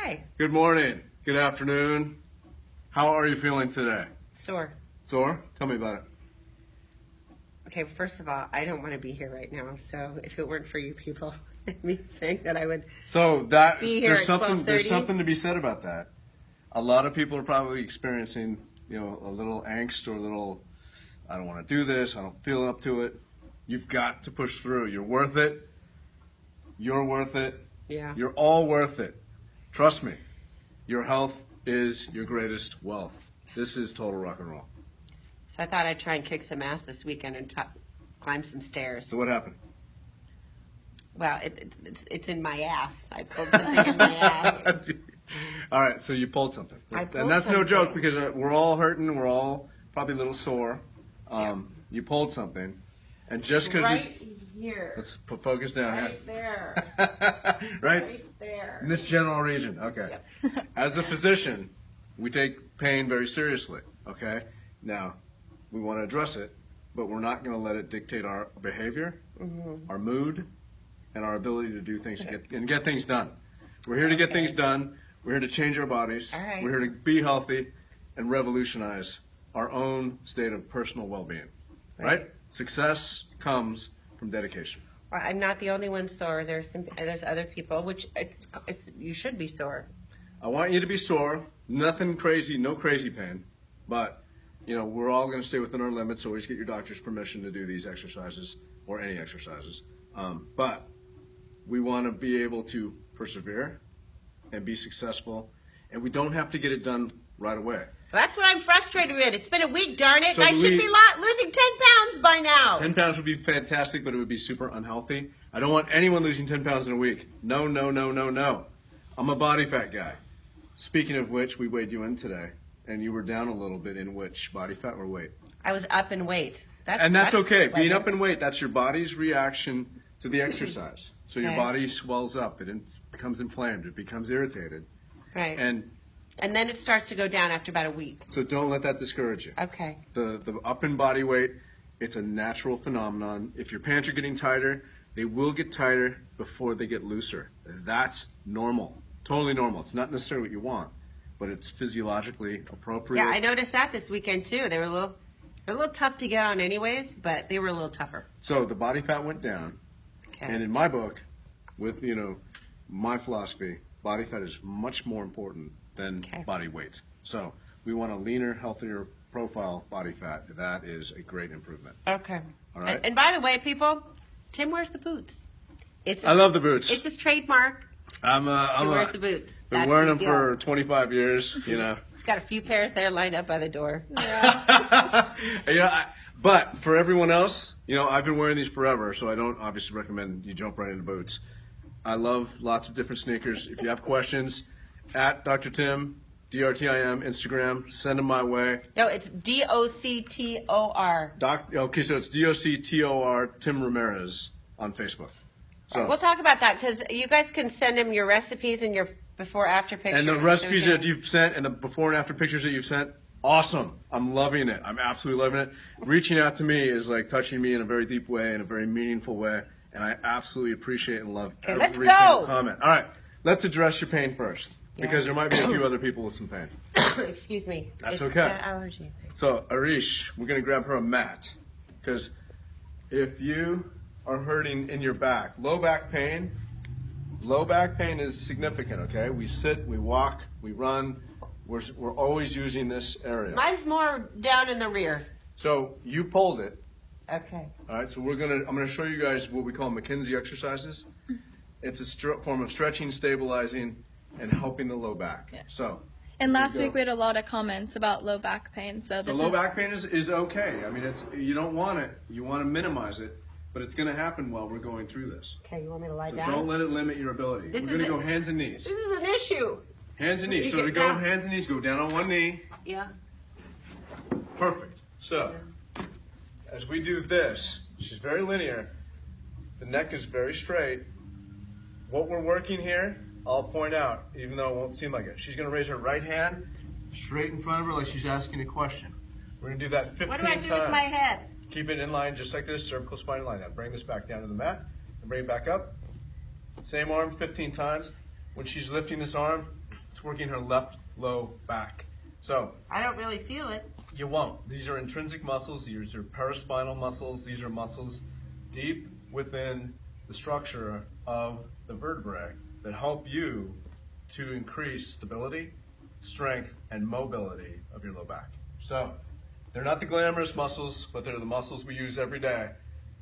Hi. Good morning. Good afternoon. How are you feeling today? Sore. Sore? Tell me about it. Okay, first of all, I don't want to be here right now. So if it weren't for you people, me saying that I would be here There's at there's 12:30. something to be said about that. A lot of people are probably experiencing, a little angst or a little, I don't want to do this, I don't feel up to it. You've got to push through. You're worth it. You're worth it. Yeah. You're all worth it. Trust me. Your health is your greatest wealth. This is total rock and roll. So I thought I'd try and kick some ass this weekend and climb some stairs. So what happened? Well, it's in my ass. I pulled something in my ass. All right, so you pulled something. I pulled And that's no joke something. because we're all hurting. We're all probably a little sore. You pulled something. And just because Right here. let's focus down Right there. here. Right? Right there. In this general region. Okay. Yep. As a physician, we take pain very seriously. Okay? Now, we want to address it, but we're not going to let it dictate our behavior, our mood, and our ability to do things and get things done. We're here to get things done. We're here to change our bodies. All right. We're here to be healthy and revolutionize our own state of personal well-being. Right? Success comes from dedication. Well, I'm not the only one sore. There's other people, which you should be sore. I want you to be sore. Nothing crazy, no crazy pain. But, we're all going to stay within our limits. Always get your doctor's permission to do these exercises or any exercises. But we want to be able to persevere and be successful. And we don't have to get it done right away. That's what I'm frustrated with. It's been a week, darn it. So and I should be losing 10 pounds by now. 10 pounds would be fantastic, but it would be super unhealthy. I don't want anyone losing 10 pounds in a week. No, no, no, no, no. I'm a body fat guy. Speaking of which, we weighed you in today, and you were down a little bit in which body fat or weight? I was up in weight. That's okay. Being up pleasant. in weight, that's your body's reaction to the exercise. So your Okay. body swells up. It becomes inflamed. It becomes irritated. Right. And then it starts to go down after about a week. so don't let that discourage you. Okay. The up in body weight, it's a natural phenomenon. If your pants are getting tighter, they will get tighter before they get looser. That's normal. Totally normal. It's not necessarily what you want, but it's physiologically appropriate. Yeah, I noticed that this weekend too. They were a little tough to get on anyways, but they were a little tougher. So the body fat went down. Okay. And in my book, with my philosophy, body fat is much more important than Okay. body weight. So we want a leaner, healthier profile body fat. That is a great improvement. Okay. All right. And by the way, people, Tim wears the boots. I love the boots. It's his trademark. He wears the boots. Been That's wearing his them deal. for 25 years. He's got a few pairs there lined up by the door. But for everyone else, I've been wearing these forever, so I don't obviously recommend you jump right into boots. I love lots of different sneakers. If you have questions, at Dr. Tim, DRTIM, Instagram, send them my way. No, it's DOCTOR. Okay, so it's DOCTOR Tim Ramirez on Facebook. So, We'll talk about that because you guys can send him your recipes and your before-after pictures. and the recipes so we that you've sent and the before and after pictures that you've sent, awesome. I'm loving it. I'm absolutely loving it. Reaching out to me is like touching me in a very deep way, in a very meaningful way, and I absolutely appreciate and love Okay, every let's single go. comment. All right, let's address your pain first, because there might be a few other people with some pain. Excuse me. That's it's okay. The allergy. So, Arish, we're going to grab her a mat, because if you are hurting in your back, low back pain is significant, okay? We sit, we walk, we run. We're always using this area. Mine's more down in the rear. So you pulled it. Okay. All right, so I'm gonna show you guys what we call McKinsey exercises. It's a form of stretching, stabilizing, and helping the low back. Yeah. So. And last There you week go. we had a lot of comments about low back pain. So So this low is back pain is okay. I mean, you don't want it. You want to minimize it, but it's going to happen while we're going through this. Okay, you want me to lie So down? don't let it limit your ability. This We're is going to the- go hands and knees. This is an issue. Hands and knees. You So to get go down. hands and knees, go down on one knee. Yeah. Perfect. So, as we do this, she's very linear. The neck is very straight. What we're working here, I'll point out, even though it won't seem like it. She's going to raise her right hand straight in front of her like she's asking a question. We're going to do that 15 What times. do I do with my head? Keep it in line just like this, cervical spine line. Now bring this back down to the mat and bring it back up. Same arm 15 times. When she's lifting this arm, It's working her left low back. So I don't really feel it. you won't. These are intrinsic muscles. These are paraspinal muscles. These are muscles deep within the structure of the vertebrae that help you to increase stability, strength, and mobility of your low back. So they're not the glamorous muscles, but they're the muscles we use every day.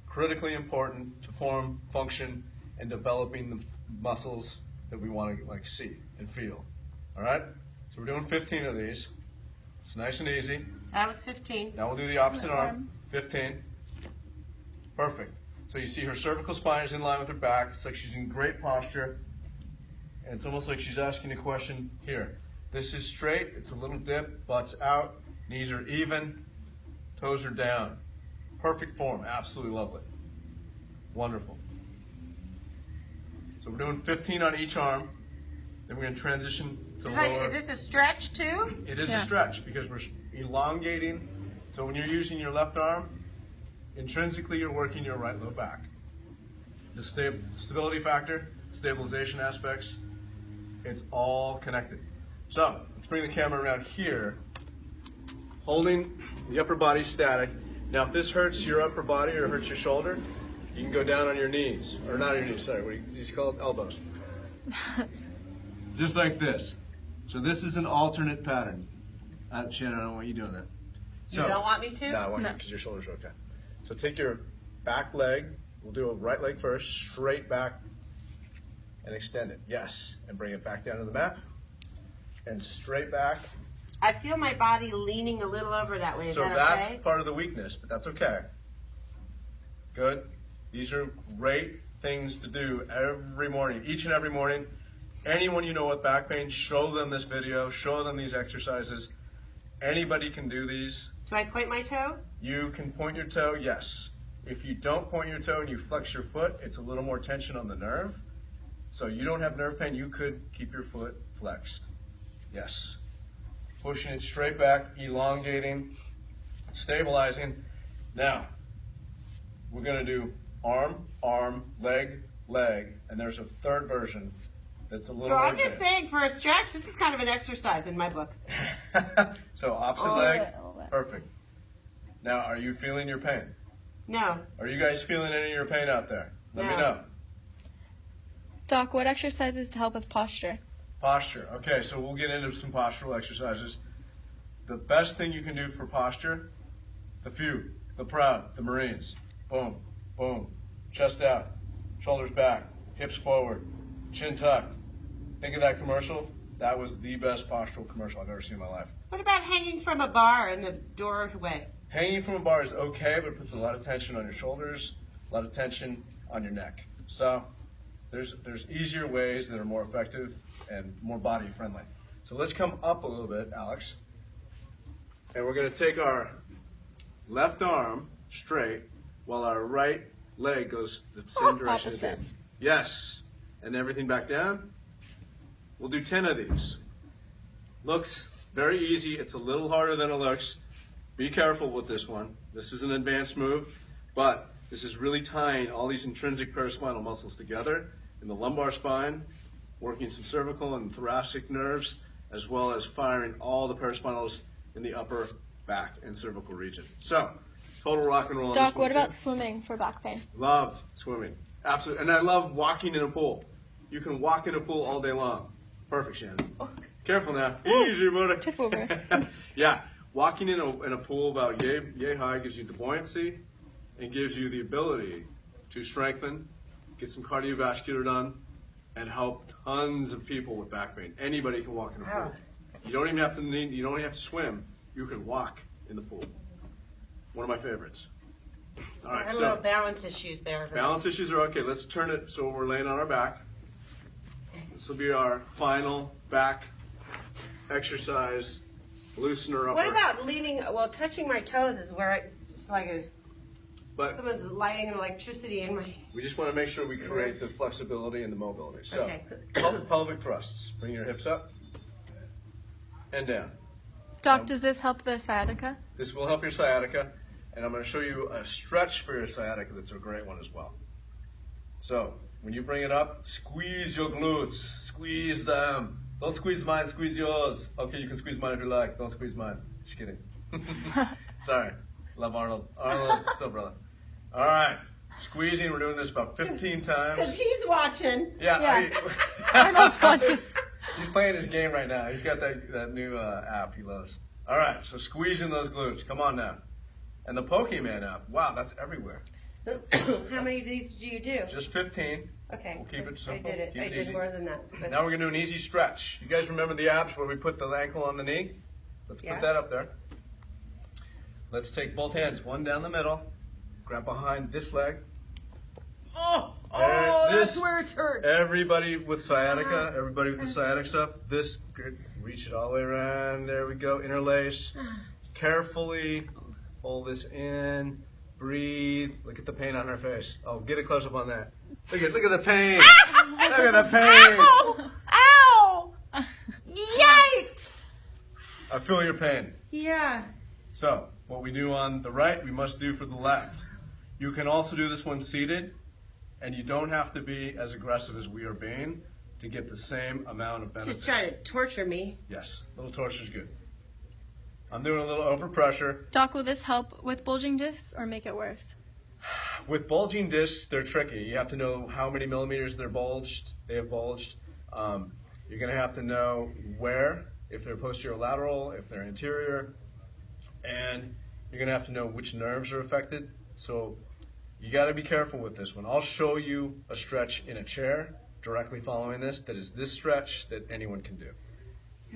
Critically important to form, function, and developing the muscles that we want to see and feel. All right? So we're doing 15 of these. It's nice and easy. That was 15. Now we'll do the opposite arm. 15. Perfect. So you see her cervical spine is in line with her back. It's like she's in great posture. And it's almost like she's asking a question here. This is straight. It's a little dip. Butt's out. Knees are even. Toes are down. Perfect form. Absolutely lovely. Wonderful. So we're doing 15 on each arm. Then we're going to transition to lower. Is this a stretch too? It is a stretch because we're elongating. So when you're using your left arm, intrinsically you're working your right low back. The stability factor, stabilization aspects, it's all connected. So let's bring the camera around here, holding the upper body static. Now if this hurts your upper body or hurts your shoulder, you can go down on your knees, or not your knees, sorry, what do you call it? Elbows. Just like this. So this is an alternate pattern. Shannon, I don't want you doing that. You don't want me to? No, I want you because your shoulders are okay. So take your back leg, we'll do a right leg first, straight back, and extend it. Yes, and bring it back down to the mat, and straight back. I feel my body leaning a little over that way. Is that that's okay? part of the weakness, but that's okay. Good. These are great things to do every morning, each and every morning. Anyone you know with back pain, show them this video, show them these exercises. Anybody can do these. Do I point my toe? You can point your toe, yes. If you don't point your toe and you flex your foot, it's a little more tension on the nerve. So you don't have nerve pain, you could keep your foot flexed. Yes. Pushing it straight back, elongating, stabilizing. Now, we're going to do arm, arm, leg, leg, and there's a third version that's a little more I'm just saying, for a stretch, this is kind of an exercise in my book. So opposite leg, perfect. Now, are you feeling your pain? No. Are you guys feeling any of your pain out there? Let me know. Doc, what exercises to help with posture? Posture. Okay, so we'll get into some postural exercises. The best thing you can do for posture, the few, the proud, the Marines. Boom, boom. Chest out, shoulders back, hips forward, chin tucked. Think of that commercial. That was the best postural commercial I've ever seen in my life. What about hanging from a bar in the doorway? Hanging from a bar is okay, but it puts a lot of tension on your shoulders, a lot of tension on your neck. So there's easier ways that are more effective and more body friendly. So let's come up a little bit, Alex. And we're going to take our left arm straight while our right leg goes the same direction. Opposite. Yes. And everything back down. We'll do 10 of these. Looks very easy. It's a little harder than it looks. Be careful with this one. This is an advanced move, but this is really tying all these intrinsic paraspinal muscles together in the lumbar spine, working some cervical and thoracic nerves, as well as firing all the paraspinals in the upper back and cervical region. So, total rock and roll. On Doc, this one what too. about swimming for back pain? Love swimming. Absolutely. And I love walking in a pool. You can walk in a pool all day long. Perfect, Shannon. Careful now. Easy, buddy. Tip over. Yeah. Walking in a pool about yay high gives you the buoyancy and gives you the ability to strengthen, get some cardiovascular done, and help tons of people with back pain. Anybody can walk in a pool. You don't even have to swim. You can walk in the pool. One of my favorites. All right, I have no balance issues there. Balance issues are okay. Let's turn it so we're laying on our back. This will be our final back exercise. Loosen her up. What about leaning? Well, touching my toes is where it's like someone's lighting an electricity in my. We just want to make sure we create the flexibility and the mobility. So, Okay. pelvic thrusts. Bring your hips up and down. Doc, does this help the sciatica? This will help your sciatica, and I'm going to show you a stretch for your sciatica that's a great one as well. So, when you bring it up, squeeze your glutes. Squeeze them. Don't squeeze mine, squeeze yours. Okay, you can squeeze mine if you like. Don't squeeze mine. Just kidding. Sorry. Love Arnold. Arnold, still brother. All right. Squeezing, we're doing this about 15 times. Because he's watching. Yeah. Arnold's watching. He's playing his game right now. He's got that new app he loves. All right, so squeezing those glutes. Come on now. And the Pokemon app. Wow, that's everywhere. How many of these do you do? Just 15. Okay. We'll keep it simple. I did it. Keep I it did easy. more than that. But Now we're going to do an easy stretch. You guys remember the abs where we put the ankle on the knee? Let's put that up there. Let's take both hands, one down the middle. Grab behind this leg. that's where it hurts. Everybody with sciatica, everybody with the sciatic stuff, this, good. Reach it all the way around. There we go. Interlace. Carefully pull this in. Breathe. Look at the pain on her face. Oh, get a close up on that. Look at the pain. Look at the pain. Ow! Ow! Yikes! I feel your pain. Yeah. So, what we do on the right, we must do for the left. You can also do this one seated, and you don't have to be as aggressive as we are being to get the same amount of benefit. She's trying to torture me. Yes, a little torture is good. I'm doing a little overpressure. Doc, will this help with bulging discs or make it worse? With bulging discs, they're tricky. You have to know how many millimeters they have bulged. You're going to have to know where, if they're posterior lateral, if they're anterior, and you're going to have to know which nerves are affected. So you got to be careful with this one. I'll show you a stretch in a chair directly following this that is this stretch that anyone can do.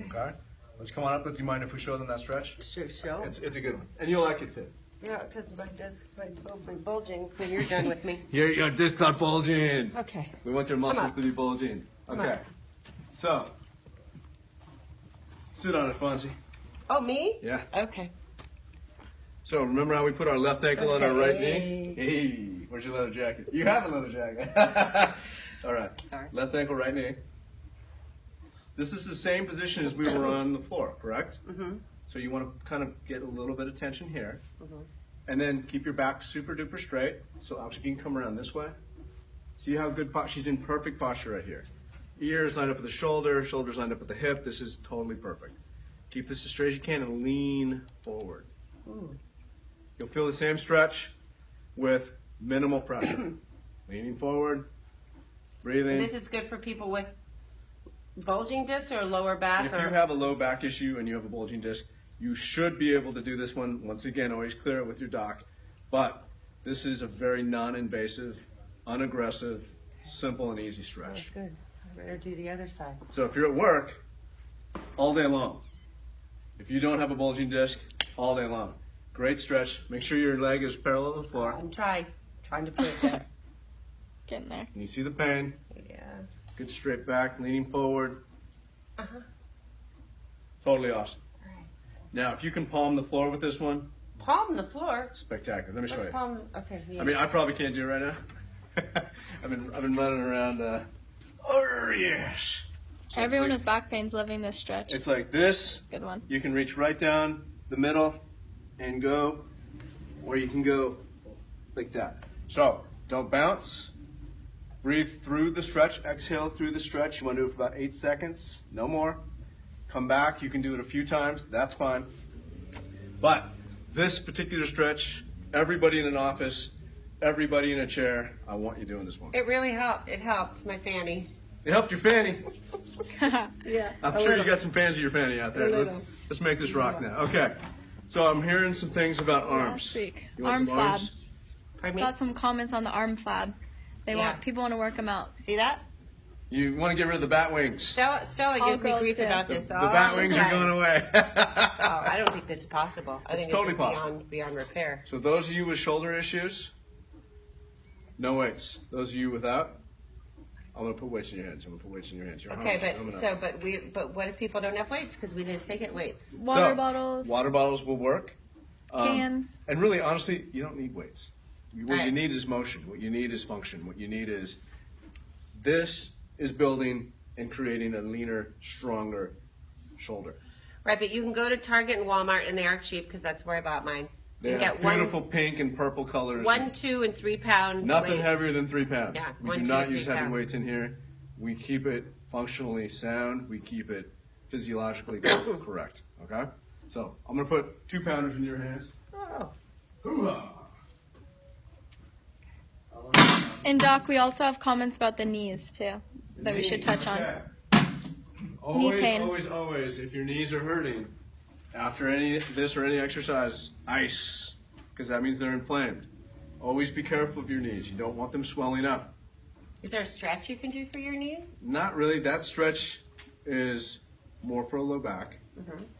Okay? Let's come on up. Do you mind if we show them that stretch? Show. It's a good one. And you'll like it too. Yeah, because my discs might be bulging when you're done with me. Your discs are bulging. Okay. We want your muscles to be bulging. Okay. So, sit on it, Fonzie. Oh, me? Yeah. Okay. So, remember how we put our left ankle on our right Hey. knee? Hey, where's your leather jacket? You have a leather jacket. All right. Sorry. Left ankle, right knee. This is the same position as we were on the floor, correct? Mm-hmm. So you want to kind of get a little bit of tension here. Mm-hmm. And then keep your back super duper straight. So actually you can come around this way. See how good she's in perfect posture right here. Ears lined up with the shoulder, shoulders lined up with the hip. This is totally perfect. Keep this as straight as you can and lean forward. Ooh. You'll feel the same stretch with minimal pressure. Leaning forward, breathing. And this is good for people with bulging discs or lower back? If you have a low back issue and you have a bulging disc, you should be able to do this one. Once again, always clear it with your doc. But this is a very non-invasive, unaggressive, simple and easy stretch. That's good. I better do the other side. So if you're at work, all day long. If you don't have a bulging disc, all day long. Great stretch. Make sure your leg is parallel to the floor. I'm trying to put it there. Getting there. And you see the pain. Yeah. Good straight back, leaning forward. Uh-huh. Totally awesome. All right. Now, if you can palm the floor with this one, Palm the floor. spectacular. Let me show Let's you. palm. Okay. Yeah. I mean, I probably can't do it right now. I've been running around. Oh yes. So Everyone it's with back pain's loving this stretch. it's like this. Good one. You can reach right down the middle and go, or you can go like that. So don't bounce. Breathe through the stretch. Exhale through the stretch. You want to do it for about 8 seconds. No more. Come back. You can do it a few times. That's fine. But this particular stretch, everybody in an office, everybody in a chair, I want you doing this one. It really helped. It helped my fanny. It helped your fanny. Yeah. I'm sure you got some fans of your fanny out there. A Let's make this rock now. Okay. So I'm hearing some things about arms. Last week. You want Arm some flab. arms? Pardon me? Got some comments on the arm flab. People want to work them out. See that? You want to get rid of the bat wings. Stella All gives me girls grief do. about The this. bat wings are going away. Oh, I don't think this is possible. I think totally it's possible. beyond repair. So those of you with shoulder issues, no weights. Those of you without, I'm going to put weights in your hands. I'm going to put weights in your hands. Your Okay, arms coming up. but what if people don't have weights? Because we didn't say get weights. Water So, bottles. Water bottles will work. Cans. And really, honestly, you don't need weights. What you Right. need is motion. What you need is function. What you need is this is building and creating a leaner, stronger shoulder. Right, but you can go to Target and Walmart and they are cheap because that's where I bought mine. They You have can get beautiful pink and purple colors. 1, 2, and 3 pound Nothing weights. heavier than 3 pounds. Yeah, We 1, do 2, not 3 use heavy pounds. weights in here. We keep it functionally sound. We keep it physiologically correct. Okay? So I'm going to put 2 pounders in your hands. Oh. Hoo-ha! And Doc, we also have comments about the knees too that we should touch on. Okay. Knee pain. Always, if your knees are hurting after this or any exercise, ice, because that means they're inflamed. Always be careful of your knees. You don't want them swelling up. Is there a stretch you can do for your knees? Not really. That stretch is more for a low back.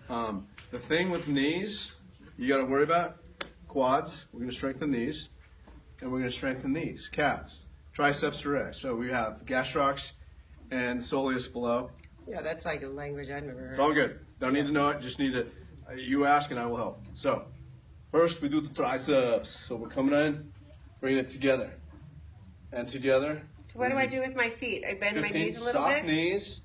Mm-hmm. The thing with knees, you got to worry about quads. We're going to strengthen these, and we're going to strengthen these calves, triceps direct. So we have gastrocs and soleus below. Yeah, that's like a language I've never heard. It's all good. Don't need to know it. Just need to. You ask, and I will help. So first, we do the triceps. So we're coming in, bringing it together, and together. So what do I do with my feet? I bend my knees a little soft bit. knees.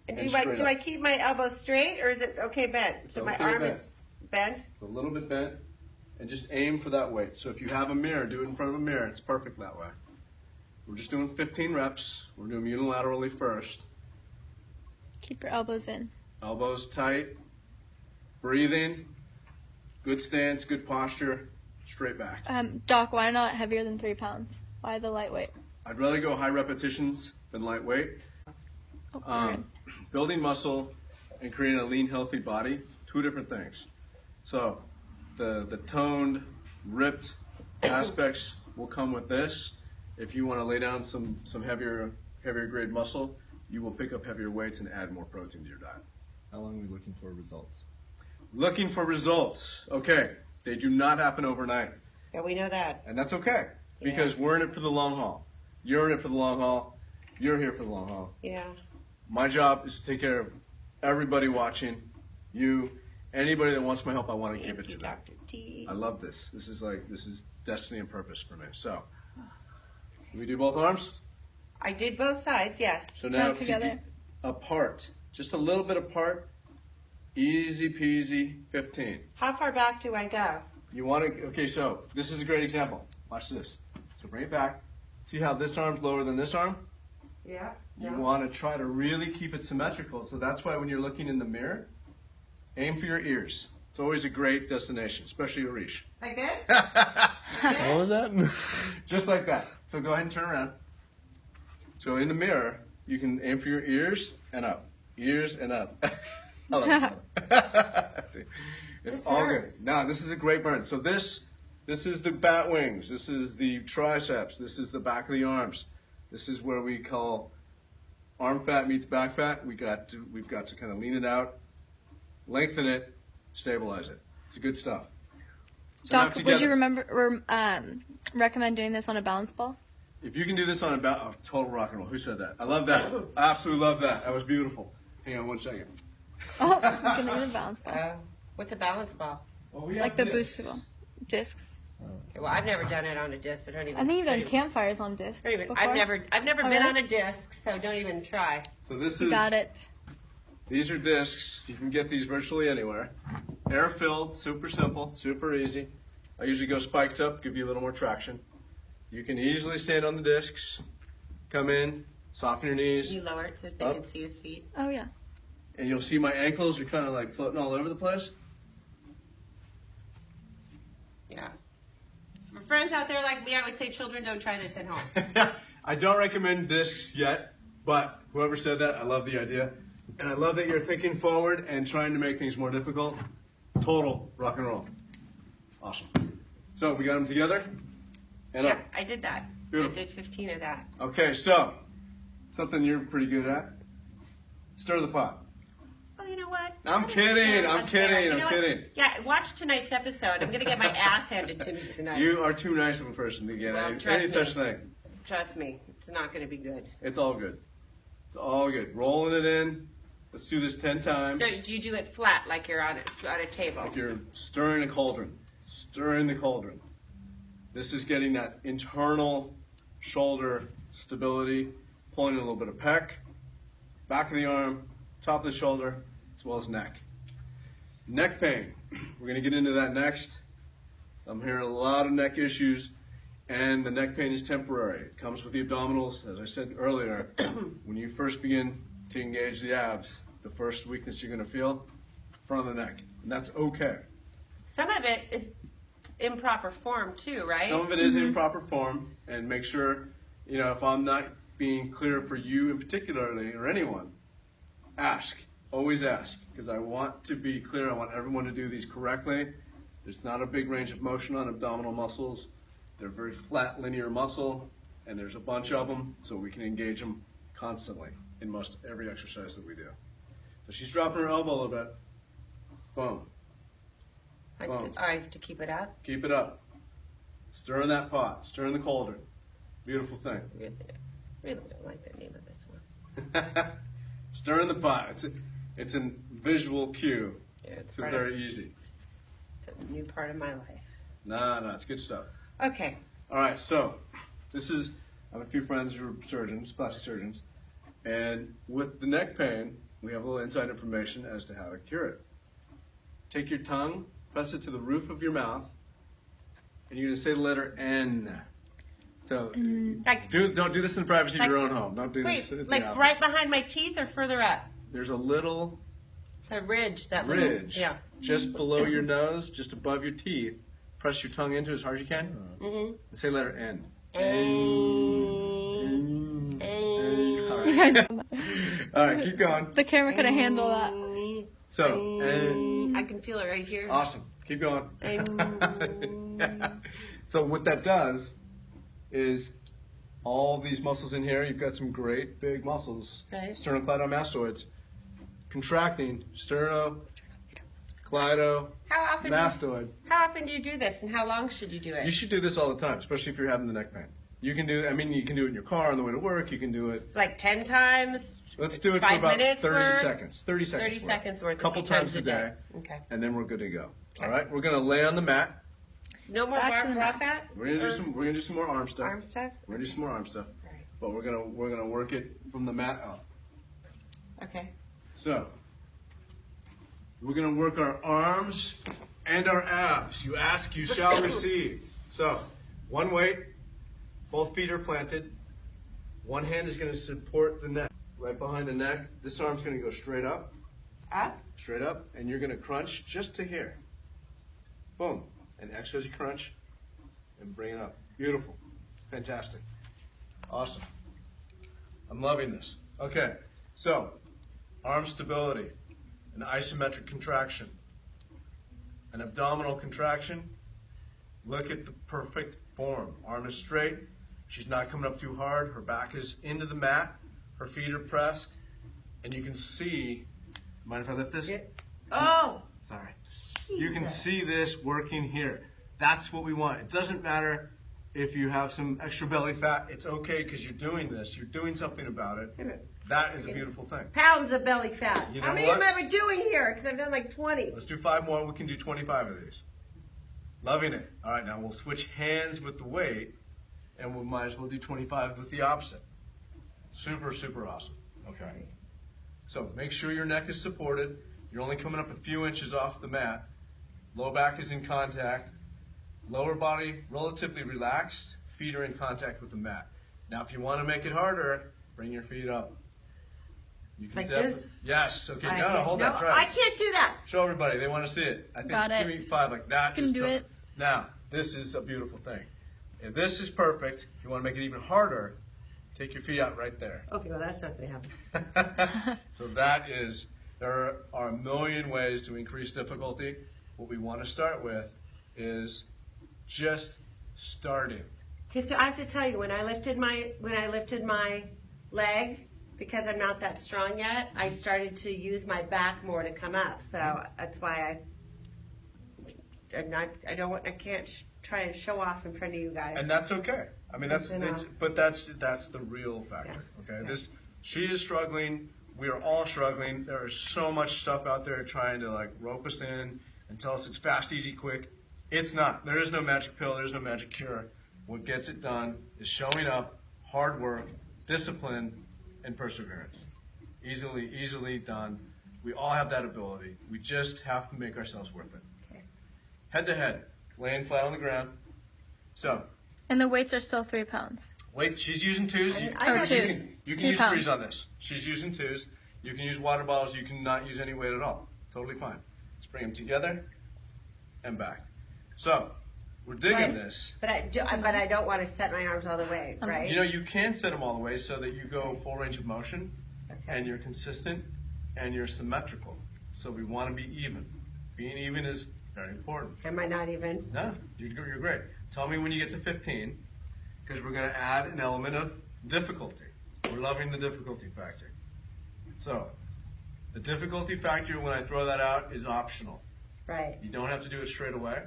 And do I keep my elbows straight, or is it okay bent? So my arm is bent. A little bit bent, and just aim for that weight. So if you have a mirror, do it in front of a mirror. It's perfect that way. We're just doing 15 reps. We're doing unilaterally first. Keep your elbows in. Elbows tight. Breathing. Good stance, good posture. Straight back. Doc, why not heavier than 3 pounds? Why the lightweight? I'd rather go high repetitions than lightweight. Oh, Building muscle and creating a lean, healthy body, 2 different things. So the toned, ripped aspects will come with this. If you want to lay down some heavier grade muscle, you will pick up heavier weights and add more protein to your diet. How long are we looking for results? Looking for results. Okay, they do not happen overnight. Yeah, we know that. And that's okay, because we're in it for the long haul. You're in it for the long haul. You're here for the long haul. Yeah. My job is to take care of everybody watching, you, anybody that wants my help. I want to give it to them. Dr. T. I love this. This is destiny and purpose for me. So, we do both arms? I did both sides, yes. So now Not together. Apart, just a little bit apart. Easy peasy, 15. How far back do I go? You want to, okay, so this is a great example. Watch this. So bring it back. See how this arm's lower than this arm? Yeah. You want to try to really keep it symmetrical. So that's why when you're looking in the mirror, aim for your ears. It's always a great destination, especially Arish. Like this? What was that? Just like that. So go ahead and turn around. So in the mirror, you can aim for your ears and up. Ears and up. I love that. It's all good. Now, this is a great burn. So this is the bat wings. This is the triceps. This is the back of the arms. This is where we call arm fat meets back fat. We've got to kind of lean it out, lengthen it, stabilize it. It's good stuff. So Doc, would you recommend doing this on a balance ball? If you can do this on a total rock and roll. Who said that? I love that. I absolutely love that. That was beautiful. Hang on one second. Oh, you can do a balance ball. What's a balance ball? Well, we Like have the this. boostable discs. Okay, well, I've never done it on a disc, so don't even. I think you've done don't campfires on discs even- before. I've never been really? on a disc, so don't even try. So this You is. got it. These are discs. You can get these virtually anywhere. Air filled, super simple, super easy. I usually go spiked up, give you a little more traction. You can easily stand on the discs, come in, soften your knees, You lower it so they Up. can see his feet. Oh, yeah. and you'll see my ankles are kind of like floating all over the place. Yeah. For friends out there like me, I would say children don't try this at home. I don't recommend discs yet, but whoever said that, I love the idea. And I love that you're thinking forward and trying to make things more difficult. Total rock and roll. Awesome. So we got them together and Yeah, up. I did that. Beautiful. I did 15 of that. Okay, so something you're pretty good at. Stir the pot. Oh, you know what? I'm That is kidding, so I'm unfair. kidding, You I'm know what? kidding. Yeah, watch tonight's episode. I'm going to get my ass handed to me tonight. You are too nice of a person to get Well, any trust such me. thing. Trust me, it's not going to be good. It's all good. It's all good. Rolling it in. Let's do this 10 times. So do you do it flat like you're on a table? Like you're stirring a cauldron. Stirring the cauldron. This is getting that internal shoulder stability, pulling in a little bit of pec, back of the arm, top of the shoulder, as well as neck. Neck pain. We're going to get into that next. I'm hearing a lot of neck issues, and the neck pain is temporary. It comes with the abdominals. As I said earlier, when you first begin to engage the abs. The first weakness you're going to feel, front of the neck. And that's okay. Some of it is improper form too, right? Some of it is in proper form, and make sure, you know, if I'm not being clear for you in particularly or anyone, ask. Always ask, because I want to be clear. I want everyone to do these correctly. There's not a big range of motion on abdominal muscles. They're very flat, linear muscle, and there's a bunch of them, so we can engage them constantly in most every exercise that we do. So she's dropping her elbow a little bit. Boom. I have to keep it up. Keep it up. Stir in that pot. Stir in the cauldron. Beautiful thing. Really don't like the name of this one. Stir in the pot. It's a visual cue. Yeah, it's very easy. It's a new part of my life. No, it's good stuff. Okay. All right, so I have a few friends who are surgeons, plastic surgeons, and with the neck pain, we have a little inside information as to how to cure it. Take your tongue, press it to the roof of your mouth, and you're going to say the letter N. So don't do this in the privacy of your own home. Don't do this. Wait, like right behind my teeth or further up? There's a little ridge. Yeah. Just below your nose, just above your teeth. Press your tongue into it as hard as you can. And say the letter N. You guys, All right, keep going. the camera couldn't handle that. So, I can feel it right here. awesome. Keep going. So what that does is all these muscles in here, you've got some great big muscles, Right. sternocleidomastoids, contracting, sternocleidomastoid. How often do you do this, and how long should you do it? You should do this all the time, especially if you're having the neck pain. You can do it in your car on the way to work. You can do it. Like 10 times? Let's do it for 5 about minutes 30 worth? seconds. 30 seconds 30 seconds worth. A couple a few times a day. Okay. And then we're good to go. All right, we're gonna lay on the mat. No more Back to the raw mat. fat? We're gonna do some more arm stuff. Arm stuff? We're gonna do some more arm stuff. Right. But we're gonna work it from the mat up. Okay. So we're gonna work our arms and our abs. You ask, you shall receive. So one weight, both feet are planted. One hand is gonna support the neck, right behind the neck. This arm's gonna go straight up, and you're gonna crunch just to here. Boom. And exhale as you crunch, and bring it up. Beautiful. Fantastic. Awesome. I'm loving this. Okay, so arm stability, an isometric contraction, an abdominal contraction. Look at the perfect form. Arm is straight. She's not coming up too hard. Her back is into the mat. Her feet are pressed. And you can see, mind if I lift this? Oh! Sorry. You can see this working here. That's what we want. It doesn't matter if you have some extra belly fat. It's okay because you're doing this. You're doing something about it. That is a beautiful thing. Pounds of belly fat. You know How many what? am I doing here? Because I've done like 20. Let's do 5 more. We can do 25 of these. Loving it. All right, now we'll switch hands with the weight, and we might as well do 25 with the opposite. Super, super awesome. Okay. So make sure your neck is supported. You're only coming up a few inches off the mat. Low back is in contact. Lower body relatively relaxed. Feet are in contact with the mat. Now, if you want to make it harder, bring your feet up. You can Like this? Yes. Okay. No, hold that. Try I it. can't do that. Show everybody. They want to see it. I think Got it. Give me 5 like that. Can is do tough. it. Now, this is a beautiful thing. If this is perfect, if you want to make it even harder, take your feet out right there. Okay, well, that's not going to happen. So there are a million ways to increase difficulty. What we want to start with is just starting. Okay, so I have to tell you, when I lifted my legs, because I'm not that strong yet, I started to use my back more to come up. So that's why I can't try and show off in front of you guys. And that's okay. I mean, that's the real factor. Yeah. Okay, Yeah. She is struggling. We are all struggling. There is so much stuff out there trying to like rope us in and tell us it's fast, easy, quick. It's not. There is no magic pill. There's no magic cure. What gets it done is showing up, hard work, discipline, and perseverance. Easily done. We all have that ability. We just have to make ourselves worth it. Okay. Head to head, laying flat on the ground. So, And the weights are still 3 pounds. wait, she's using twos. I You know twos. can 2 use pounds. threes on this. She's using twos. You can use water bottles, you can not use any weight at all. Totally fine. Let's bring them together and back. So, we're digging Right. this. But I don't want to set my arms all the way, right? You know, you can set them all the way so that you go full range of motion Okay. and you're consistent and you're symmetrical. So we want to be even. Being even is very important. Am I not even? No, you're great. Tell me when you get to 15, because we're going to add an element of difficulty. We're loving the difficulty factor. So, the difficulty factor when I throw that out is optional. Right. You don't have to do it straight away.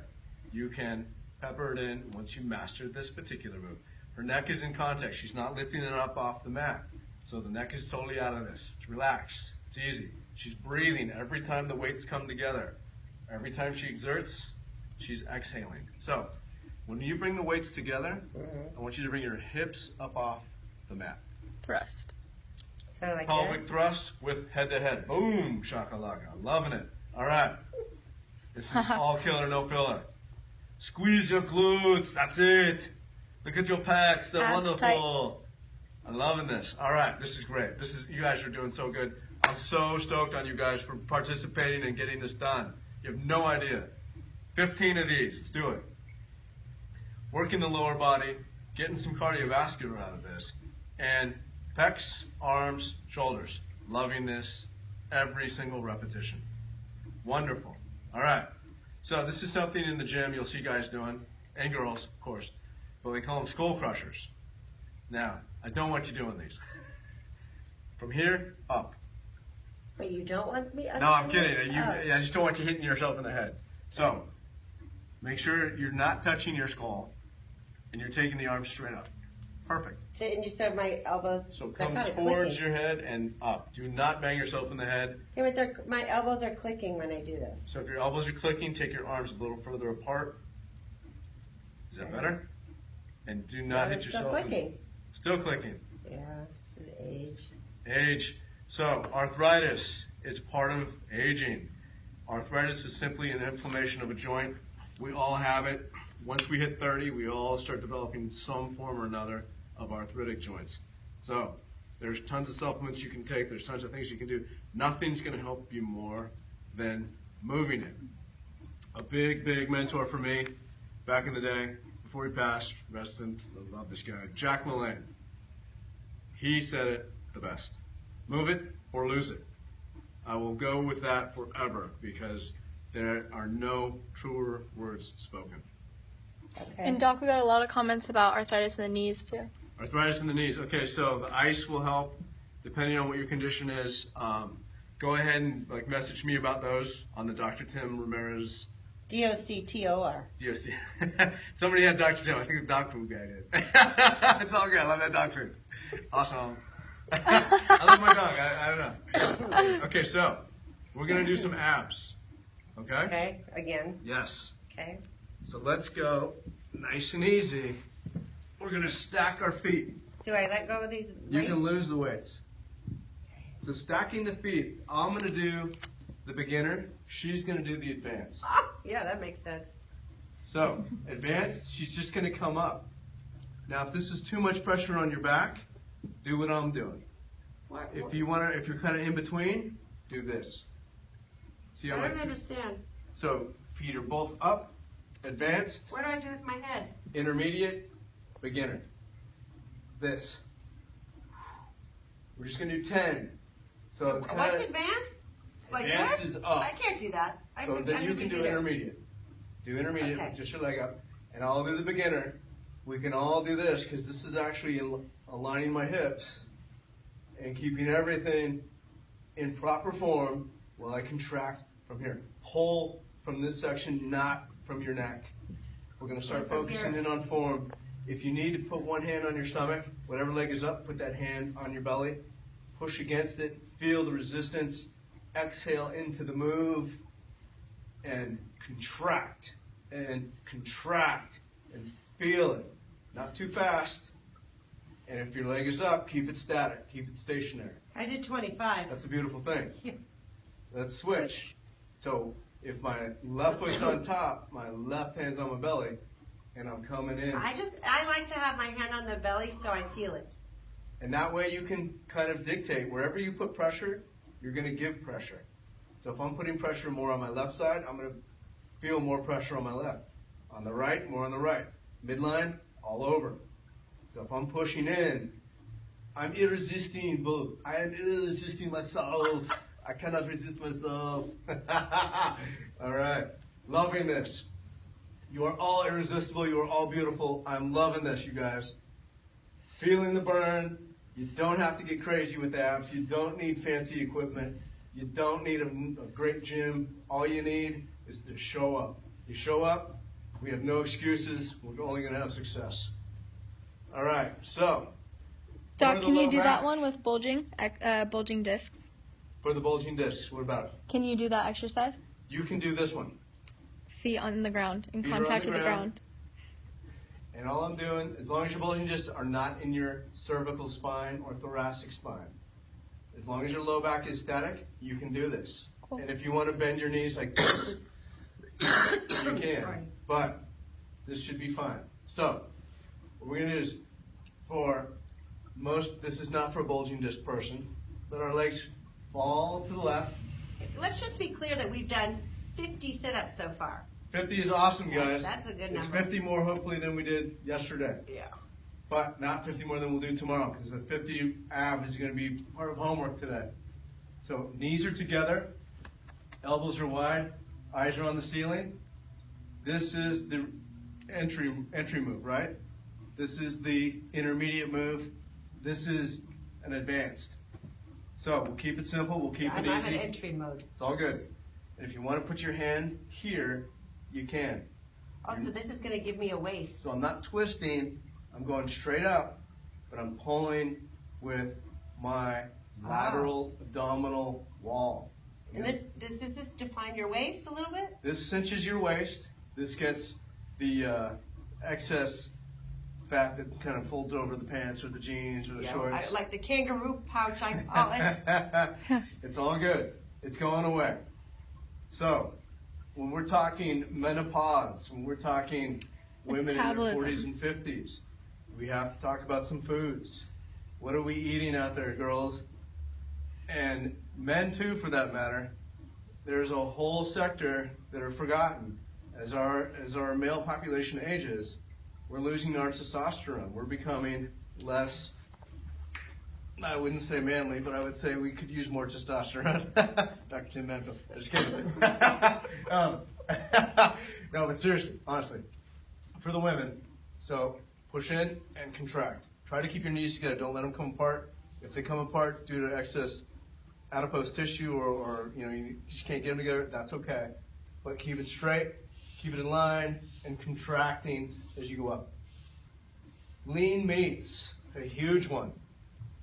You can pepper it in once you master this particular move. Her neck is in contact. She's not lifting it up off the mat. So the neck is totally out of this. It's relaxed. It's easy. She's breathing every time the weights come together. Every time she exerts, she's exhaling. So when you bring the weights together, I want you to bring your hips up off the mat. Thrust. So like Pelvic this. thrust with head to head. Boom, shakalaka. I'm loving it. All right. This is all killer, no filler. Squeeze your glutes. That's it. Look at your pecs. They're Abs wonderful. I'm loving this. All right. This is great. You guys are doing so good. I'm so stoked on you guys for participating and getting this done. You have no idea. 15 of these. Let's do it. Working the lower body, getting some cardiovascular out of this, and pecs, arms, shoulders. Loving this every single repetition. Wonderful. All right. So this is something in the gym you'll see guys doing, and girls, of course, but we call them skull crushers. Now, I don't want you doing these. From here, up. But you don't want me? No, I'm kidding. I just don't want you hitting yourself in the head. So, make sure you're not touching your skull, and you're taking the arms straight up. Perfect. And you said my elbows. So they're come kinda towards clicking. your head and up. Do not bang yourself in the head. Yeah, but my elbows are clicking when I do this. So if your elbows are clicking, take your arms a little further apart. Is that better? And do not hit It's yourself. still clicking. Still clicking. Yeah, it's age. Age. So arthritis is part of aging. Arthritis is simply an inflammation of a joint. We all have it. Once we hit 30, we all start developing some form or another of arthritic joints. So there's tons of supplements you can take. There's tons of things you can do. Nothing's going to help you more than moving it. A big, big mentor for me back in the day, before he passed, rest in, I love this guy, Jack LaLanne. He said it the best. Move it or lose it. I will go with that forever because there are no truer words spoken. Okay. And Doc, we got a lot of comments about arthritis in the knees too. Arthritis in the knees. Okay, so the ice will help depending on what your condition is. Go ahead and message me about those on the Dr. Tim Ramirez DOCTOR. DOC. Somebody had Dr. Tim. I think the dog food guy did. It's all good. I love that dog food. Awesome. I love my dog. I don't know. Okay, so we're going to do some abs. Okay? Okay, again. Yes. Okay. So let's go nice and easy. We're going to stack our feet. Do I let go of these You weights? can lose the weights. So stacking the feet, I'm going to do the beginner. She's going to do the advanced. Ah, yeah, that makes sense. So advanced, she's just going to come up. Now, if this is too much pressure on your back, do what I'm doing. If you're kind of in between, do this. See how I my don't feet? understand. So feet are both up, advanced, What do I do with my head? intermediate, beginner. This. We're just going to do 10. So it's What's kinda, advanced? Like Advanced this? is up. I can't do that. so then you can do beginner. intermediate. Do intermediate Okay. with just your leg up. And I'll do the beginner. We can all do this because this is actually aligning my hips and keeping everything in proper form while I contract from here. Pull from this section, not from your neck. We're going to start From focusing here. in on form. If you need to put one hand on your stomach, whatever leg is up, put that hand on your belly. Push against it. Feel the resistance. Exhale into the move. And contract. And contract. And feel it. Not too fast. And if your leg is up, keep it static. Keep it stationary. I did 25. That's a beautiful thing. Yeah. Let's switch. So if my left foot's on top, my left hand's on my belly, and I'm coming in. I like to have my hand on the belly so I feel it. And that way you can kind of dictate wherever you put pressure, you're going to give pressure. So if I'm putting pressure more on my left side, I'm going to feel more pressure on my left. On the right, more on the right. Midline, all over. So if I'm pushing in, I'm irresistible. I am irresisting myself. I cannot resist myself. All right. Loving this. You are all irresistible. You are all beautiful. I'm loving this, you guys. Feeling the burn. You don't have to get crazy with abs. You don't need fancy equipment. You don't need a great gym. All you need is to show up. You show up, we have no excuses. We're only going to have success. All right, so. Doc, can you do that one with bulging discs? For the bulging discs, what about it? Can you do that exercise? You can do this one. Feet on the ground, in Feet are on contact the with the ground. And all I'm doing, as long as your bulging discs are not in your cervical spine or thoracic spine, as long as your low back is static, you can do this. Cool. And if you want to bend your knees like this, you can. But this should be fine. So, what we're going to do is, this is not for a bulging disc person, let our legs fall to the left. Let's just be clear that we've done 50 sit-ups so far. 50 is awesome, guys. That's a good It's number. 50 more, hopefully, than we did yesterday. Yeah. But not 50 more than we'll do tomorrow, because the 50 ab is going to be part of homework today. So knees are together, elbows are wide, eyes are on the ceiling. This is the entry move, right? This is the intermediate move. This is an advanced. So we'll keep it simple, we'll keep it I'm easy. in entry mode. It's all good. And if you want to put your hand here, you can. Also, this is going to give me a waist. So I'm not twisting, I'm going straight up, but I'm pulling with my lateral abdominal wall. And does this define your waist a little bit? This cinches your waist. This gets the excess fat that kind of folds over the pants or the jeans or the shorts. Like the kangaroo pouch, I call it. It's all good. It's going away. So, when we're talking menopause, when we're talking women in their Metabolism. 40s and 50s, we have to talk about some foods. What are we eating out there, girls? And men too, for that matter. There's a whole sector that are forgotten. As our male population ages, we're losing our testosterone. We're becoming less, I wouldn't say manly, but I would say we could use more testosterone. Dr. Tim Manfield. Just kidding. No, but seriously, honestly, for the women, so push in and contract. Try to keep your knees together. Don't let them come apart. If they come apart due to excess adipose tissue or you just can't get them together, that's okay. But keep it straight, keep it in line, and contracting as you go up. Lean meats, a huge one.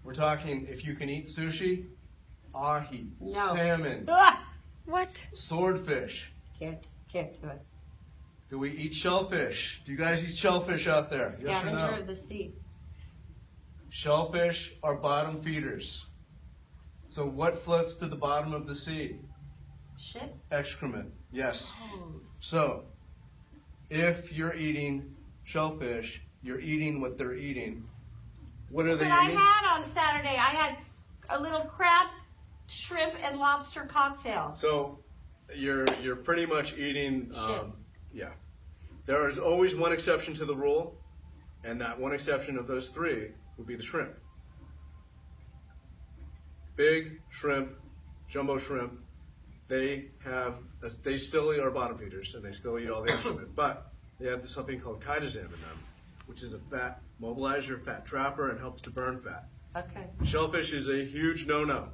We're talking if you can eat sushi, ahi, No. salmon, What? swordfish. Can't do it. Do we eat shellfish? Do you guys eat shellfish out there? Yes or Scavenger no? of the sea. Shellfish are bottom feeders. So what floats to the bottom of the sea? Shit. Excrement. Yes. Oh, So, if you're eating shellfish, you're eating what they're eating. What are That's they what I eating? had on Saturday. I had a little crab, shrimp, and lobster cocktail. So, you're pretty much eating. Shit. Yeah. There is always one exception to the rule, and that one exception of those three would be the shrimp. Big shrimp, jumbo shrimp. They still are bottom feeders, and they still eat all the excrement, but they have something called chitosan in them, which is a fat mobilizer, fat trapper, and helps to burn fat. Okay. Shellfish is a huge no-no,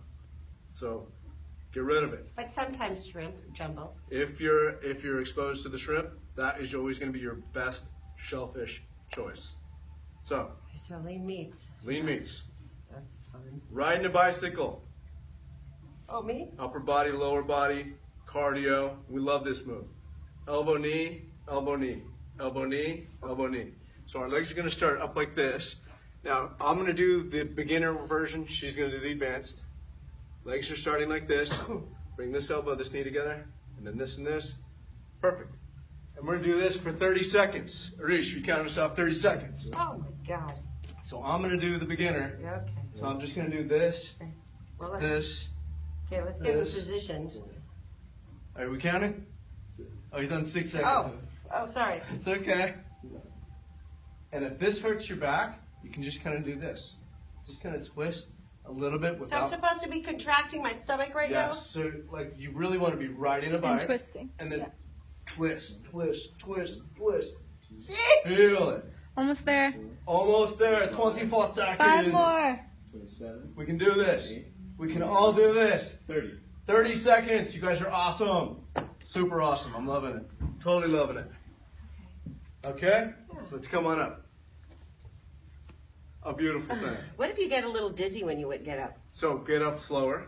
so get rid of it. But sometimes shrimp, jumbo. If you're exposed to the shrimp, that is always going to be your best shellfish choice. So, So lean meats. lean meats. That's fun. Riding a bicycle. Oh, me? Upper body, lower body, cardio. We love this move. Elbow, knee, elbow, knee. Elbow, knee, elbow, knee. So our legs are going to start up like this. Now, I'm going to do the beginner version. She's going to do the advanced. Legs are starting like this. Bring this elbow, this knee together, and then this and this. Perfect. And we're going to do this for 30 seconds. Arish, we count us off 30 seconds. Oh, my God. So I'm going to do the beginner. Yeah, okay. So I'm just going to do this, Okay. Well, let's, this, Okay, let's get him positioned. Are we counting? Oh, he's on 6 seconds. Oh, sorry. It's okay. And if this hurts your back, you can just kind of do this. Just kind of twist a little bit So I'm without. supposed to be contracting my stomach right now? Yes. So like you really want to be riding a bike. And twisting. And then Yeah. twist, twist, twist, twist. See? Feel it. Almost there. Almost there. 24 seconds. 5 more. 27. We can do this. We can all do this. 30. 30 seconds. You guys are awesome. Super awesome. I'm loving it. Totally loving it. Okay? Let's come on up. A beautiful thing. What if you get a little dizzy when you would get up? So get up slower.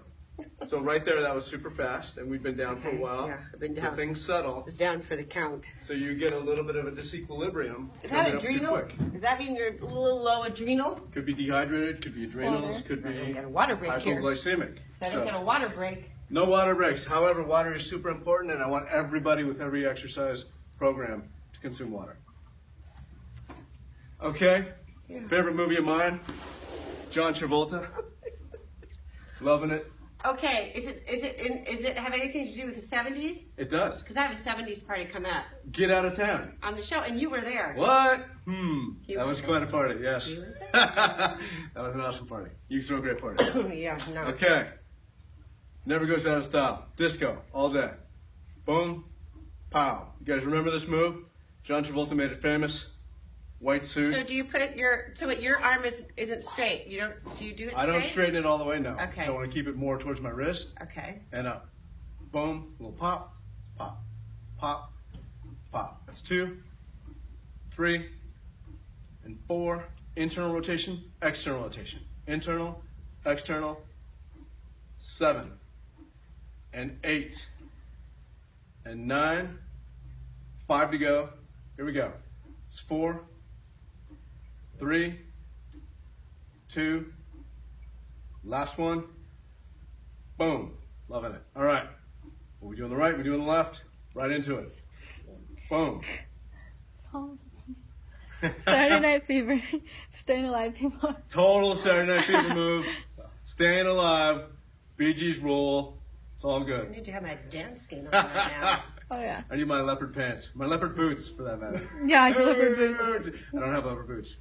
So right there, that was super fast, and we've been down for a Okay, while. yeah, I've been So down. things settle. It's down for the count. So you get a little bit of a disequilibrium. Is that coming up too adrenal? quick. Does that mean you're a little low adrenal? Could be dehydrated, could be adrenals, Water. could I don't be get a water break here. hypoglycemic. So I don't get a water break. No water breaks. However, water is super important, and I want everybody with every exercise program to consume water. Okay? Yeah. Favorite movie of mine? John Travolta. Loving it. Okay, is it have anything to do with the 70s? It does. Because I have a 70s party coming up Get out of town. on the show, and you were there. What? He That was was quite a party, yes. He was there? That was an awesome party. You throw a great party. Yeah, no. Okay. Never goes out of style. Disco, all day. Boom, pow. You guys remember this move? John Travolta made it famous. White suit. So do you put your arm isn't straight? You don't do you do it I straight? don't straighten it all the way, no. Okay. So I want to keep it more towards my wrist Okay. and up. Boom, little pop, pop, pop, pop. That's 2, 3, and 4. Internal rotation, external rotation. Internal, external. 7, and 8, and 9. 5 to go. Here we go. It's 4, 3, 2, last one. Boom. Loving it. All right. What we do on the right, we do on the left. Right into it. Boom. Saturday Night Fever. Staying alive, people. Total Saturday Night Fever move. Staying alive. Bee Gees rule. It's all I good. need to have my dance skin on right now. Oh, yeah. I need my leopard pants. My leopard boots, for that matter. Yeah, I leopard boots. I don't have leopard boots.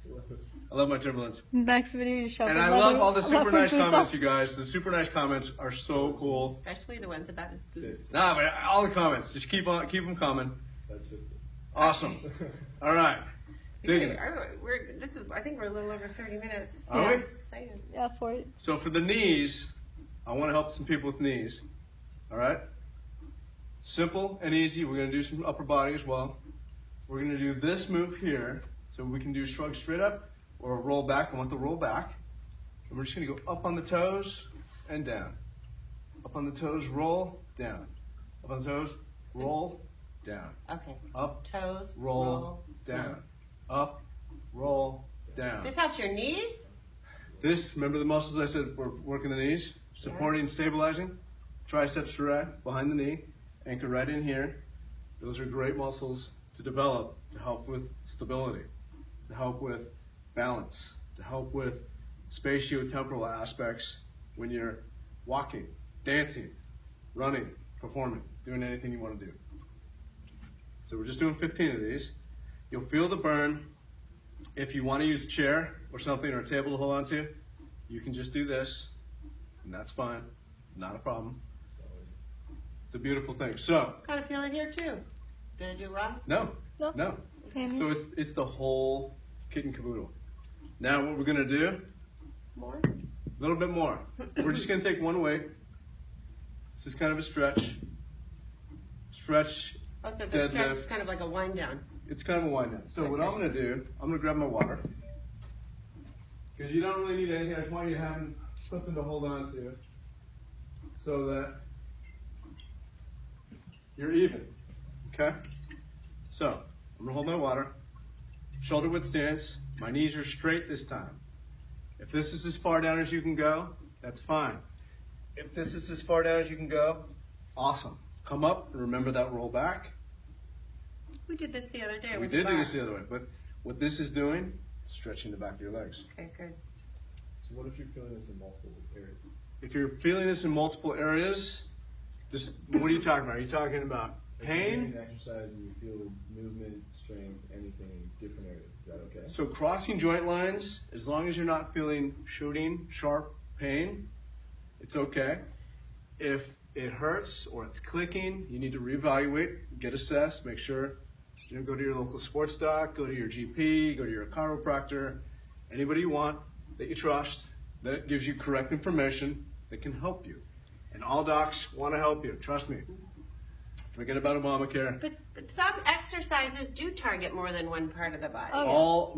I love my Timberlands. Next video, you shop And with I love leather- all the super leopard nice boots comments, on. you guys. The super nice comments are so cool. Especially the ones about his boots. Nah, but all the comments, just keep them coming. That's 50. Awesome. All right. Digging it. I think we're a little over 30 minutes. Are we? Excited. Yeah, 40. So for the knees, I want to help some people with knees. All right? Simple and easy. We're going to do some upper body as well. We're going to do this move here. So we can do shrug straight up or a roll back. I want the roll back. And we're just going to go up on the toes and down. Up on the toes, roll, down. Up on the toes, roll, down. Okay. Up, Toes. roll, down. Up, roll, down. This helps your knees? This, remember the muscles I said we're working the knees? Supporting and stabilizing. Triceps direct, behind the knee. Anchor right in here. Those are great muscles to develop to help with stability, to help with balance, to help with spatiotemporal aspects when you're walking, dancing, running, performing, doing anything you want to do. So we're just doing 15 of these. You'll feel the burn. If you want to use a chair or something or a table to hold on to, you can just do this, and that's fine. Not a problem. It's a beautiful thing. So, Kind of feel it here too. Did I do wrong? no. No. Hammies. So it's the whole kit and caboodle. Now what we're gonna do, More? a little bit more. We're just gonna take one weight. This is kind of a stretch. Stretch, Oh, so the stretch is deadlift. kind of like a wind down. It's kind of a wind down. So what I'm gonna do, I'm gonna grab my water. Because you don't really need anything, I just want you to have something to hold on to. So that you're even, okay? So, I'm gonna hold my water, shoulder width stance, my knees are straight this time. If this is as far down as you can go, that's fine. If this is as far down as you can go, awesome. Come up and remember that roll back. We did this the other day. We with did the do bar. this the other way, but what this is doing, stretching the back of your legs. Okay, good. So what if you're feeling this in multiple areas? if you're feeling this in multiple areas, just what are you talking about? Are you talking about pain? Exercise and you feel movement, strength, anything in different areas. Is that okay? So crossing joint lines, as long as you're not feeling shooting, sharp pain, it's okay. If it hurts or it's clicking, you need to reevaluate, get assessed, make sure, go to your local sports doc, go to your GP, go to your chiropractor, anybody you want that you trust, that gives you correct information that can help you. And all docs want to help you, trust me. Forget about Obamacare. But some exercises do target more than one part of the body.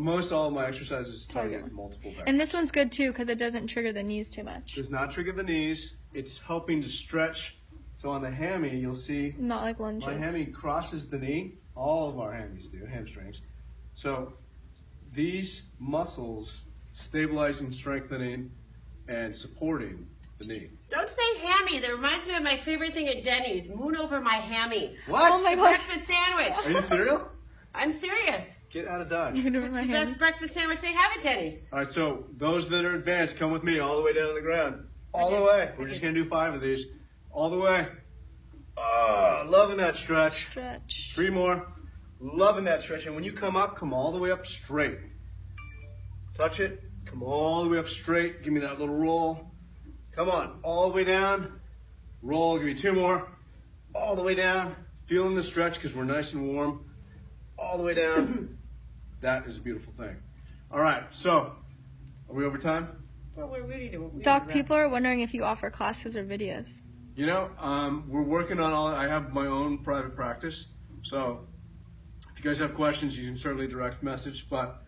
Most all of my exercises target multiple parts. And this one's good too because it doesn't trigger the knees too much. Does not trigger the knees. It's helping to stretch. So on the hammy, you'll see Not like lunges. my hammy crosses the knee. All of our hammies do, hamstrings. So these muscles stabilizing, strengthening, and supporting the knee. Don't say hammy. That reminds me of my favorite thing at Denny's. Moon over my hammy. What? Oh my The gosh. breakfast sandwich. Are you serious? I'm serious. Get out of Dodge. You can do it with It's my the hand. best breakfast sandwich they have at Denny's. All right, so those that are advanced, come with me all the way down to the ground. All the way. We're just going to do 5 of these. All the way. Oh, loving that stretch. Stretch. 3 more. Loving that stretch. And when you come up, come all the way up straight. Touch it. Come all the way up straight. Give me that little roll. Come on. All the way down. Roll. Give me 2 more. All the way down. Feeling the stretch because we're nice and warm. All the way down. That is a beautiful thing. All right. So, are we over time? Well, we're really doing. Doc, people are wondering if you offer classes or videos. You know, we're working on all. I have my own private practice, so if you guys have questions, you can certainly direct message. But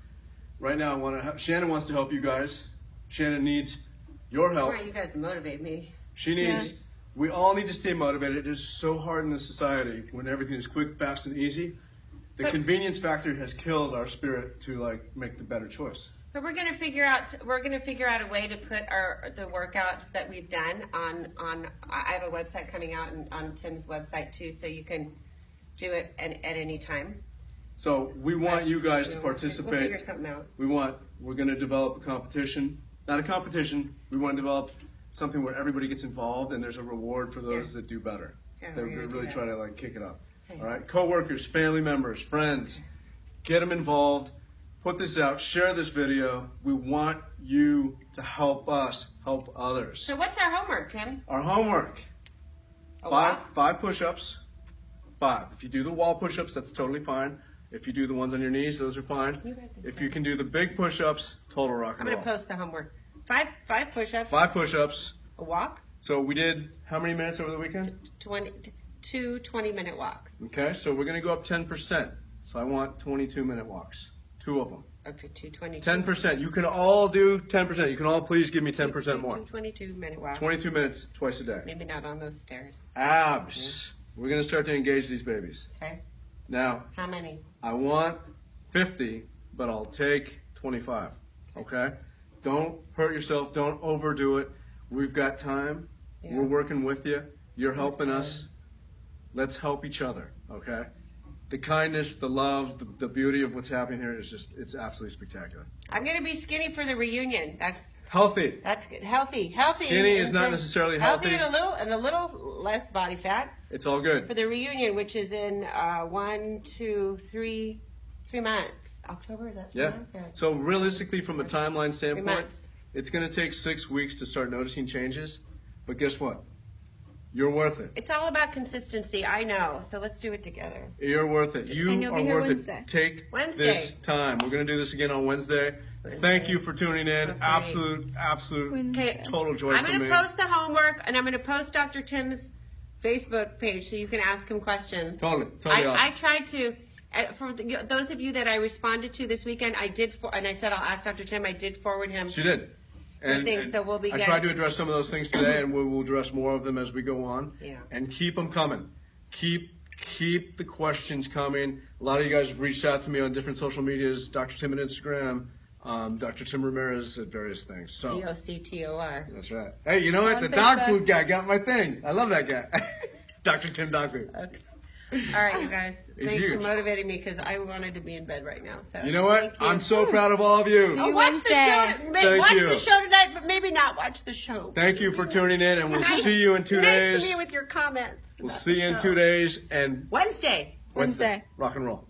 right now, Shannon wants to help you guys. Shannon needs your help. All right, you guys motivate me. She needs. Yes. We all need to stay motivated. It is so hard in this society when everything is quick, fast, and easy. The convenience factor has killed our spirit to make the better choice. But we're gonna figure out a way to put the workouts that we've done on. I have a website coming out on Tim's website too, so you can do it at any time. So we want you guys to We'll participate. figure something out. We're going to develop a competition. Not a competition. We want to develop something where everybody gets involved and there's a reward for those that do better. Yeah, That we're gonna do really that. try to kick it up. Okay. All right, coworkers, family members, friends, get them involved. Put this out. Share this video. We want you to help us help others. So what's our homework, Tim? Our homework: A walk? 5 push-ups. 5. If you do the wall push-ups, that's totally fine. If you do the ones on your knees, those are fine. You write this If you can do the big push-ups, total rock I'm and gonna roll. post the homework. 5 push-ups. 5 push-ups. A walk. So we did how many minutes over the weekend? 2 20-minute walks. Okay, so we're going to go up 10%. So I want 22-minute walks. 2 of them. Okay, 2 10%. You can all do 10%. You can all please give me 10% more. 22-minute walks. 22 minutes twice a day. Maybe not on those stairs. Abs. We're going to start to engage these babies. Okay. Now, How many? I want 50, but I'll take 25. Okay? Don't hurt yourself. Don't overdo it. We've got time. Yeah. We're working with you. You're helping us. Let's help each other. Okay? The kindness, the love, the beauty of what's happening here is it's absolutely spectacular. I'm gonna be skinny for the reunion. That's Healthy. good. Healthy. Skinny is not necessarily healthy. and a little less body fat It's all good. for the reunion, which is in 1, 2, 3 months. October, is that 3 Yeah. months? Or So realistically, from a timeline 3 standpoint, months. it's going to take 6 weeks to start noticing changes. But guess what? You're worth it. It's all about consistency. I know. So let's do it together. You're worth it. You And you'll are be here worth Wednesday. it. Take Wednesday. this time. We're going to do this again on Wednesday. Thank you for tuning in. Wednesday. Absolute, Wednesday. total joy I'm for going me. to post the homework, and I'm going to post Dr. Tim's Facebook page so you can ask him questions. Totally I awesome. tried to, those of you that I responded to this weekend, and I said I'll ask Dr. Tim. I did forward him. She did. Thanks, so we'll be I getting- tried to address some of those things today, and we will address more of them as we go on. Yeah. And keep them coming. Keep the questions coming. A lot of you guys have reached out to me on different social medias, Dr. Tim on Instagram, Dr. Tim Ramirez at various things. So DOCTOR. that's right. Hey, you know what? On The dog Facebook. food guy got my thing. I love that guy. Dr. Tim Dog Food. Okay. All right, you guys. It's Thanks for huge. motivating me because I wanted to be in bed right now. So You know what? thank you. I'm so proud of all of you. See you Watch the show. Wednesday. Thank Watch you. the show tonight, but maybe not watch the show. Thank you for tuning in, and we'll Nice- see you in 2 nice days. to me with your comments. We'll about see the you in show. 2 days and Wednesday. Wednesday. Rock and roll.